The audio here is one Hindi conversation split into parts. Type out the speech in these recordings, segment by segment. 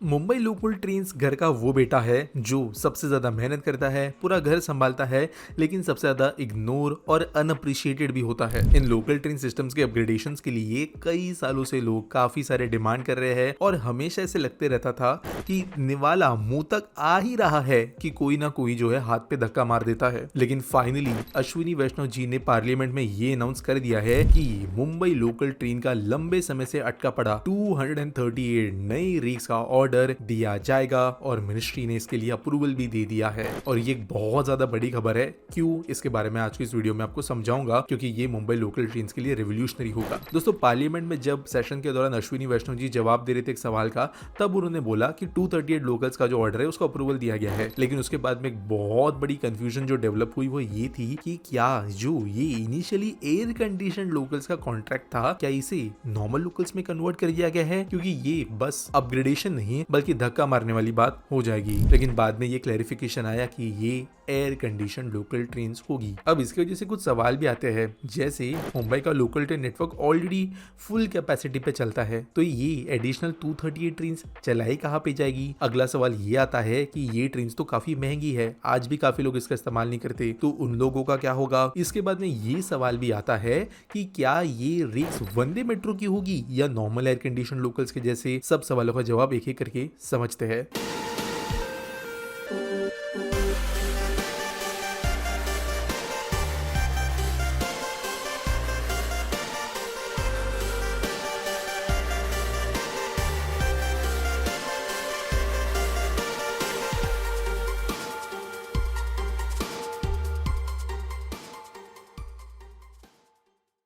मुंबई लोकल ट्रेन्स घर का वो बेटा है जो सबसे ज्यादा मेहनत करता है, पूरा घर संभालता है, लेकिन सबसे ज्यादा इग्नोर और अनअप्रिशिएटेड भी होता है। इन लोकल ट्रेन सिस्टम्स के अपग्रेडेशंस के लिए कई सालों से लोग काफी सारे डिमांड कर रहे हैं और हमेशा ऐसे लगते रहता था कि निवाला मुंह तक आ ही रहा है कि कोई ना कोई जो है हाथ पे धक्का मार देता है। लेकिन फाइनली अश्विनी वैष्णव जी ने पार्लियामेंट में ये अनाउंस कर दिया है कि मुंबई लोकल ट्रेन का लंबे समय से अटका पड़ा 238 नई रेक्स का ऑर्डर दिया जाएगा और मिनिस्ट्री ने इसके लिए अप्रूवल भी दे दिया है। और ये बहुत ज्यादा बड़ी खबर है। क्यों, इसके बारे में आज की इस वीडियो में आपको समझाऊंगा, क्योंकि ये मुंबई लोकल ट्रेन के लिए रिवोल्यूशनरी होगा। दोस्तों, पार्लियामेंट में जब सेशन के दौरान अश्विनी वैष्णव जी जवाब दे रहे थे एक सवाल का, तब उन्होंने बोला कि 238 लोकल्स का जो ऑर्डर है उसको अप्रूवल दिया गया है। लेकिन उसके बाद में एक बहुत बड़ी कंफ्यूजन जो डेवलप हुई वो ये थी कि क्या जो ये इनिशियली एयर कंडीशन लोकल्स का कॉन्ट्रैक्ट था, क्या इसे नॉर्मल लोकल्स में कन्वर्ट कर दिया गया है, क्योंकि ये बस अपग्रेडेशन नहीं बल्कि धक्का मारने वाली बात हो जाएगी। लेकिन बाद में ये क्लैरिफिकेशन आया कि ये एयर कंडीशन लोकल ट्रेन होगी। अब इसकी वजह से कुछ सवाल भी आते हैं, जैसे मुंबई का local train network already full capacity पे चलता है, तो ये एडिशनल 238 ट्रेन चलाई कहाँ पे जाएगी। अगला सवाल ये आता है कि ये ट्रेन तो काफी महंगी है, आज भी काफी लोग इसका इस्तेमाल नहीं करते, तो उन लोगों का क्या होगा। इसके बाद में ये सवाल भी आता है कि क्या ये रेक्स वंदे मेट्रो की होगी या नॉर्मल एयर कंडीशन लोकल्स के जैसे। सब सवालों का जवाब एक एक करके समझते हैं।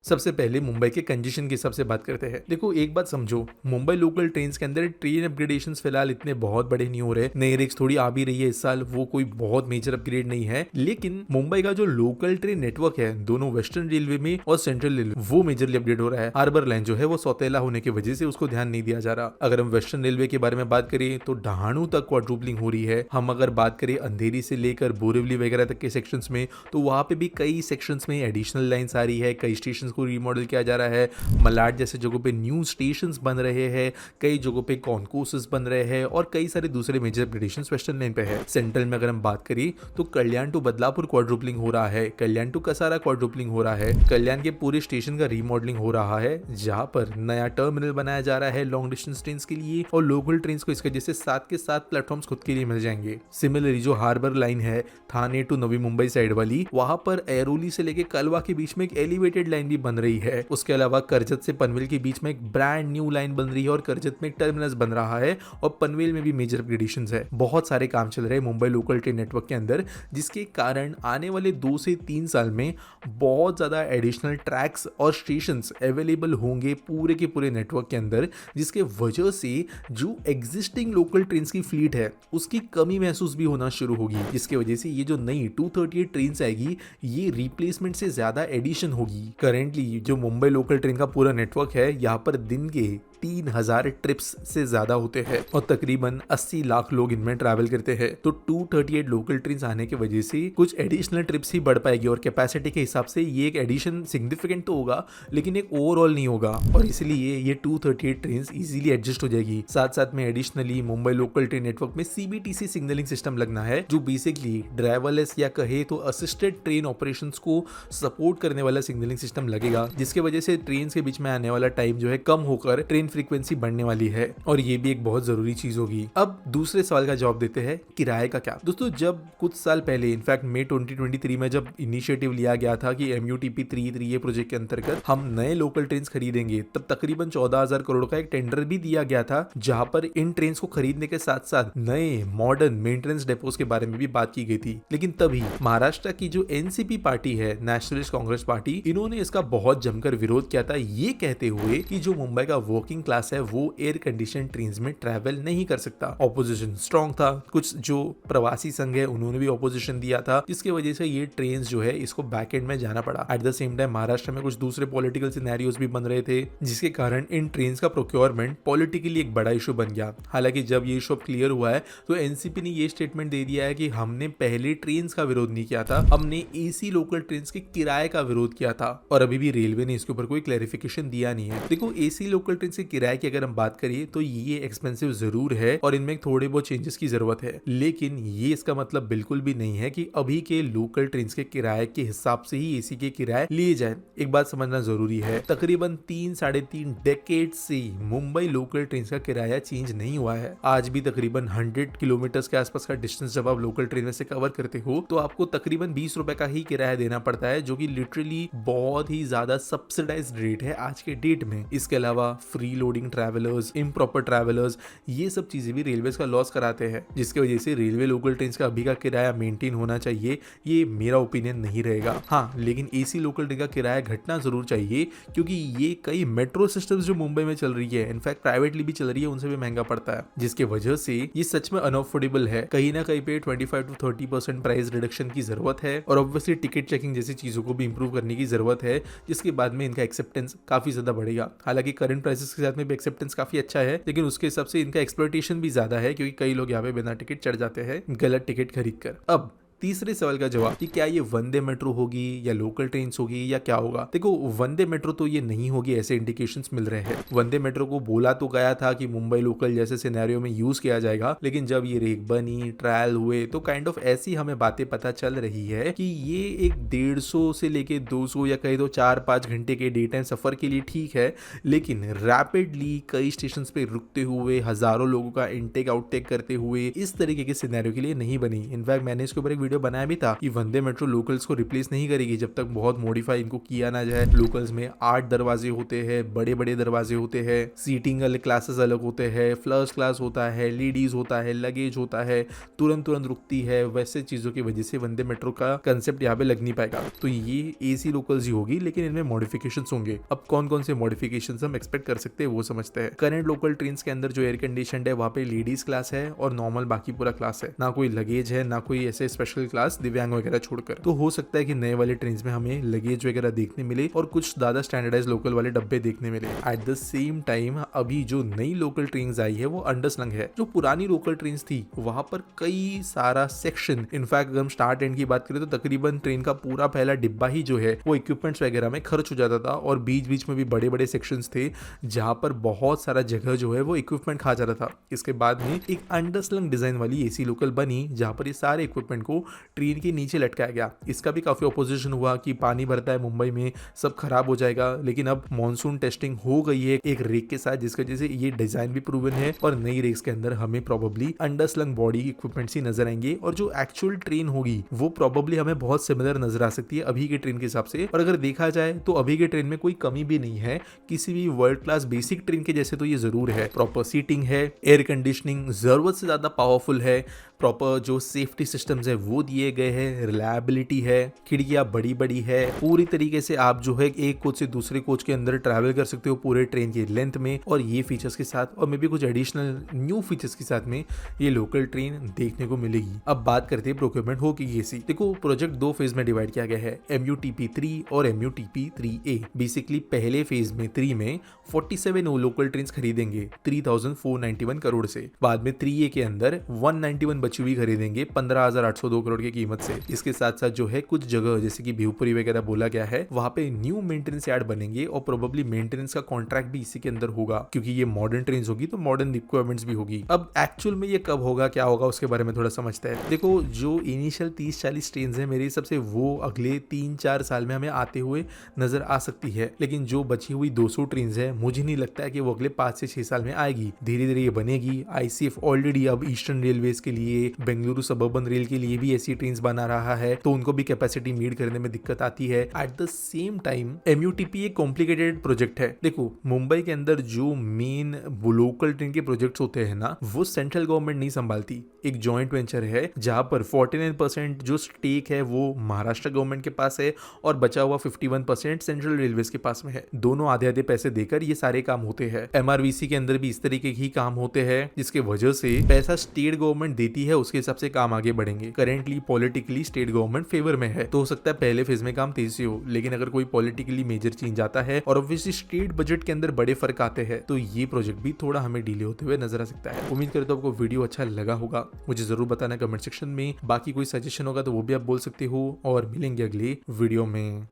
सबसे पहले मुंबई के कंजेशन के हिसाब से बात करते हैं। देखो, एक बात समझो, मुंबई लोकल ट्रेन के अंदर ट्रेन अपग्रेडेशंस फिलहाल इतने बहुत बड़े नहीं हो रहे। नई रेक्स थोड़ी आ भी रही है इस साल, वो कोई बहुत मेजर अपग्रेड नहीं है। लेकिन मुंबई का जो लोकल ट्रेन नेटवर्क है, दोनों वेस्टर्न रेलवे में और सेंट्रल रेलवे, वो मेजरली अपग्रेड हो रहा है। हार्बर लाइन जो है वो सौतेला होने की वजह से उसको ध्यान नहीं दिया जा रहा। अगर हम वेस्टर्न रेलवे के बारे में बात करें तो डहाणू तक क्वाड्रुपलिंग हो रही है। हम अगर बात करें अंधेरी से लेकर बोरिवली वगैरह तक के सेक्शंस में, तो वहां पे भी कई सेक्शंस में एडिशनल लाइन्स आ रही है। कई स्टेशन को रीमॉडल किया जा रहा है। मलाड जैसे जगहों पे न्यू स्टेशंस बन रहे हैं, कई जगहों पे कॉन्कोर्सेस बन रहे हैं और कई सारे दूसरे मेजर अपग्रेडेशंस वेस्टर्न लाइन पे है। सेंट्रल में अगर हम बात करें तो कल्याण टू बदलापुर क्वाड्रुपलिंग हो रहा है, कल्याण टू कसारा क्वाड्रुपलिंग हो रहा है, कल्याण के पूरे स्टेशन का रीमॉडलिंग हो रहा है, जहां पर नया टर्मिनल बनाया जा रहा है लॉन्ग डिस्टेंस ट्रेन के लिए, और लोकल ट्रेन को इसके जैसे 7 के 7 प्लेटफॉर्म्स खुद के लिए मिल जाएंगे। सिमिलरली जो हार्बर लाइन है थाने टू नवी मुंबई साइड वाली, वहां पर एरोली से लेके कलवा के बीच में एक एलिवेटेड लाइन भी बन रही है। उसके अलावा करजत से पनवेल के बीच में एक ब्रांड न्यू लाइन बन रही है और करजत में एक टर्मिनस बन रहा है, और पनवेल में भी मेजर अपग्रेडेशंस है। बहुत सारे काम चल रहे हैं मुंबई लोकल ट्रेन नेटवर्क के अंदर, जिसके कारण आने वाले 2 से 3 साल में बहुत ज्यादा एडिशनल ट्रैक्स और स्टेशंस अवेलेबल होंगे पूरे के पूरे नेटवर्क के अंदर, जिसके वजह से जो एग्जिस्टिंग लोकल ट्रेन की फ्लीट है उसकी कमी महसूस भी होना शुरू होगी। जिसकी वजह से ये जो नई 238 ट्रेन आएगी, ये रिप्लेसमेंट से ज्यादा एडिशन होगी। करेंटली जो मुंबई लोकल ट्रेन का पूरा नेटवर्क है, यहाँ पर दिन के 3000 ट्रिप्स से ज्यादा होते हैं और तकरीबन 80 लाख लोग इनमें ट्रैवल करते हैं। तो 238 लोकल ट्रेन आने की वजह से कुछ एडिशनल ट्रिप्स ही बढ़ पाएगी और कैपेसिटी के हिसाब से ये एक एडिशन सिग्निफिकेंट तो होगा, लेकिन एक ओवरऑल नहीं होगा, और इसलिए ये 238 ट्रेन इजीली एडजस्ट हो जाएगी। साथ साथ में additionally Mumbai local train network में CBTC सिग्नलिंग सिस्टम लगना है, जो बेसिकली ड्राइवरलेस या कहे तो असिस्टेड ट्रेन ऑपरेशंस को सपोर्ट करने वाला सिग्नलिंग सिस्टम लगेगा, जिसके वजह से ट्रेन के बीच में आने वाला टाइम जो है कम होकर ट्रेन फ्रीक्वेंसी बढ़ने वाली है, और ये भी एक बहुत जरूरी चीज होगी। अब दूसरे सवाल का जवाब देते हैं, किराए का क्या। दोस्तों, जब कुछ साल पहले इनफैक्ट मई 2023 में जब इनिशिएटिव लिया गया था कि MUTP 3 प्रोजेक्ट के अंतर्गत हम नए लोकल ट्रेन खरीदेंगे, तब तकरीबन 14,000 करोड़ का एक टेंडर भी दिया गया था, जहां पर इन ट्रेन को खरीदने के साथ साथ नए मॉडर्न मेंटेनेंस डेपोज के बारे में भी बात की गई थी। लेकिन तभी महाराष्ट्र की जो NCP पार्टी है, नेशनलिस्ट कांग्रेस पार्टी, इन्होंने इसका बहुत जमकर विरोध किया था, ये कहते हुए कि जो मुंबई का वर्किंग क्लास है वो एयर कंडीशन ट्रेन में ट्रैवल नहीं कर सकता। ऑपोजिशन स्ट्रॉन्ग था, कुछ जो प्रवासी संघ है उन्होंने भी ऑपोजिशन दिया था, जिसकी वजह से ये ट्रेन जो है इसको बैक एंड में जाना पड़ा। At the same time Maharashtra में कुछ दूसरे पॉलिटिकल सिनेरियोज भी बन रहे थे, जिसके कारण इन ट्रेन का प्रोक्योरमेंट पॉलिटिकली एक बड़ा इशू बन गया। हालांकि जब ये इशू क्लियर हुआ है तो एनसीपी ने ये स्टेटमेंट दे दिया है कि हमने पहले ट्रेन का विरोध नहीं किया था, हमने एसी लोकल ट्रेन के किराए का विरोध किया था, और अभी भी रेलवे ने इसके ऊपर कोई क्लैरिफिकेशन दिया नहीं है। देखो, एसी लोकल ट्रेन के किराए की अगर हम बात करिए तो ये एक्सपेंसिव जरूर है और इनमें थोड़े बहुत चेंजेस की जरूरत है, लेकिन ये इसका मतलब बिल्कुल भी नहीं है कि अभी के लोकल ट्रेन के किराए के हिसाब से ही एसी के किराए लिए जाए। एक बात समझना जरूरी है, तकरीबन 3-3.5 डेकेड से मुंबई लोकल ट्रेन का किराया चेंज नहीं हुआ है। आज भी तकरीबन 100 किलोमीटर के आसपास का डिस्टेंस जब आप लोकल ट्रेन में से कवर करते हो तो आपको तकरीबन 20 रुपए का ही किराया देना पड़ता है, जो कि लिटरली बहुत ही ज्यादा सब्सिडाइज्ड रेट है आज के डेट में। इसके अलावा free loading travellers, improper travellers, ये सब चीजें भी रेलवे का लॉस कराते हैं, जिसकी वजह से रेलवे लोकल ट्रेन का अभी का किराया मेंटेन होना चाहिए। ये मेरा ओपिनियन नहीं रहेगा। हाँ, लेकिन एसी लोकल ट्रेन का किराया घटना जरूर चाहिए, क्योंकि ये कई मेट्रो सिस्टम्स जो मुंबई में चल रही है, इनफैक्ट प्राइवेटली भी चल रही है, उनसे भी महंगा पड़ता है, जिसके वजह से ये सच में अनअफोर्डेबल है। कहीं ना कहीं पे 25-30% प्राइस रिडक्शन की जरूरत है और ऑब्वियसली टिकट चेकिंग जैसी चीजों को भी इंप्रूव करने की जरूरत है, जिसके बाद में इनका एक्सेप्टेंस काफी ज्यादा बढ़ेगा। हालांकि करंट प्राइसेस के साथ में भी एक्सेप्टेंस काफी अच्छा है, लेकिन उसके हिसाब से इनका एक्सप्लॉइटेशन भी ज्यादा है, क्योंकि कई लोग यहाँ पे बिना टिकट चढ़ जाते हैं गलत टिकट खरीद कर। अब तीसरे सवाल का जवाब कि क्या ये वंदे मेट्रो होगी या लोकल ट्रेन होगी या क्या होगा। देखो, वंदे मेट्रो तो ये नहीं होगी, ऐसे इंडिकेशंस मिल रहे हैं। वंदे मेट्रो को बोला तो गया था कि मुंबई लोकल जैसे सिनेरियो में यूज किया जाएगा, लेकिन जब ये रेक बनी, ट्रायल हुए, तो काइंड ऑफ ऐसी हमें बातें पता चल रही है कि ये एक 150 से लेके 200 या कहीं तो 4-5 घंटे के डे टाइम सफर के लिए ठीक है, लेकिन रैपिडली कई स्टेशन पे रुकते हुए, हजारों लोगों का इनटेक आउटटेक करते हुए, इस तरीके के सिनेरियो के लिए नहीं बनी। इनफैक्ट मैंने इसके ऊपर एक बनाया भी था कि वंदे मेट्रो लोकल्स को रिप्लेस नहीं करेगी जब तक बहुत मॉडिफाई इनको किया ना जाए। लोकल्स में 8 दरवाजे होते हैं, बड़े बड़े दरवाजे होते हैं, सीटिंग अलग, क्लासेस अलग होते हैं, फर्स्ट क्लास होता है, लेडीज होता है, लगेज होता है, तुरंत रुकती है। वैसे चीजों की वजह से वंदे मेट्रो का कंसेप्ट यहाँ पे लग नहीं पाएगा। तो ये एसी लोकल्स ही होगी, लेकिन इनमें मॉडिफिकेशन होंगे। अब कौन कौन से मॉडिफिकेशन हम एक्सपेक्ट कर सकते हैं वो समझते हैं। करंट लोकल ट्रेन के अंदर जो एयर कंडीशन है वहाँ पे लेडीज क्लास है और नॉर्मल बाकी पूरा क्लास है, ना कोई लगेज है ना कोई ऐसे स्पेशल क्लास दिव्यांग वगैरह छोड़कर। तो हो सकता है कि नए वाले ट्रेन में हमें लगेज वगैरह देखने मिले और कुछ ज्यादा स्टैंडर्डाइज लोकल वाले डब्बे देखने मिले। एट द सेम टाइम अभी जो नई लोकल ट्रेन आई है वो अंडरस्लंग है। जो पुरानी लोकल ट्रेन थी वहां पर कई सारा सेक्शन, इनफैक्ट अगर हम स्टार्ट एंड की बात करें तो तकरीबन ट्रेन का पूरा पहला डिब्बा ही जो है वो इक्विपमेंट्स वगैरह में खर्च हो जाता था, और बीच बीच में भी बड़े बड़े सेक्शंस थे जहां पर बहुत सारा जगह जो है वो इक्विपमेंट खा जाता था। इसके बाद में एक अंडरस्लंग डिजाइन वाली एसी लोकल बनी जहां पर ये सारे इक्विपमेंट को ट्रेन के नीचे लटकाया गया। इसका भी काफी ऑपोजिशन हुआ कि पानी भरता है मुंबई में, सब खराब हो जाएगा, लेकिन अब मॉनसून टेस्टिंग हो गई है एक रेक के साथ, जिसकी वजह से ये डिजाइन भी प्रूवन है और नई रेक्स के अंदर हमें प्रोबेबली अंडरस्लंग बॉडी इक्विपमेंट्स ही नजर आएंगे, और जो एक्चुअल ट्रेन होगी वो प्रोबेबली हमें बहुत सिमिलर नजर आ सकती है अभी के ट्रेन के हिसाब से। और अगर देखा जाए तो अभी के ट्रेन में कोई कमी भी नहीं है किसी भी वर्ल्ड क्लास बेसिक ट्रेन के जैसे, तो ये जरूर है। प्रॉपर सीटिंग है, एयर कंडीशनिंग जरूरत से ज्यादा पावरफुल है, प्रॉपर जो सेफ्टी सिस्टम्स है वो दिए गए हैं, रिलायबिलिटी है, खिड़कियां बड़ी बड़ी है, पूरी तरीके से आप जो है एक कोच से दूसरे कोच के अंदर ट्रैवल कर सकते हो पूरे ट्रेन की लेंथ में, और ये फीचर्स के साथ और मे भी कुछ एडिशनल न्यू फीचर्स के साथ में ये लोकल ट्रेन देखने को मिलेगी। अब बात करते हैं प्रोक्योरमेंट हो की एसी। देखो, प्रोजेक्ट 2 फेज में डिवाइड किया गया है, MUTP3 और MUTP3A। बेसिकली पहले फेज में 3 में 47 लोकल ट्रेन खरीदेंगे 3491 करोड़ से, बाद में 3A के अंदर 191 बची हुई खरीदेंगे 15,802 करोड़ की कीमत से। इसके साथ साथ जो है कुछ जगह जैसे कि भिवपुरी वगैरह बोला गया है वहां पे न्यू मेंटेनेंस यार्ड बनेंगे और प्रोबेबली मेंटेनेंस का कॉन्ट्रैक्ट भी इसी के अंदर होगा, क्योंकि ये मॉडर्न ट्रेन होगी तो मॉडर्न रिक्वायरमेंट्स भी होगी। अब एक्चुअल में ये कब होगा, क्या होगा, उसके बारे में थोड़ा समझते हैं। देखो, जो इनिशियल 30-40 ट्रेन है मेरे हिसाब से वो अगले 3-4 साल में हमें आते हुए नजर आ सकती है, लेकिन जो बची हुई 200 ट्रेन है मुझे नहीं लगता है कि वो अगले 5 से 6 साल में आएगी। धीरे धीरे ये बनेगी। ICF ऑलरेडी अब ईस्टर्न रेलवेज के लिए, बेंगलुरु सबर्बन रेल के लिए भी ऐसी ट्रेन बना रहा है, तो उनको भी कैपेसिटी मीट करने में दिक्कत आती है। At the same time MUTP एक कॉम्प्लिकेटेड प्रोजेक्ट है। देखो, मुंबई के अंदर जो मेन लोकल ट्रेन के प्रोजेक्ट्स होते हैं ना, वो सेंट्रल गवर्नमेंट नहीं संभालती। एक जॉइंट वेंचर है जहां पर 49% जो स्टेक है वो महाराष्ट्र गवर्नमेंट के पास है और बचा हुआ 51% सेंट्रल रेलवेज के पास में है। दोनों आधे आधे पैसे देकर ये सारे काम होते हैं। MRVC के अंदर भी इस तरीके ही काम होते हैं, जिसके वजह से पैसा स्टेट गवर्नमेंट देती है, उसके हिसाब से काम आगे बढ़ेंगे। Currently politically state government favour में है, तो हो सकता है पहले फेज में काम तेजी से हो, लेकिन अगर कोई पॉलिटिकली मेजर चेंज आता है और ऑब्वियसली स्टेट बजट के अंदर बड़े फर्क आते हैं, तो ये प्रोजेक्ट भी थोड़ा हमें डिले होते हुए नजर आ सकता है। उम्मीद करता हूं आपको वीडियो अच्छा लगा होगा, मुझे जरूर बताना कमेंट सेक्शन में। बाकी कोई सजेशन होगा तो वो भी आप बोल सकते हो, और मिलेंगे अगले वीडियो में।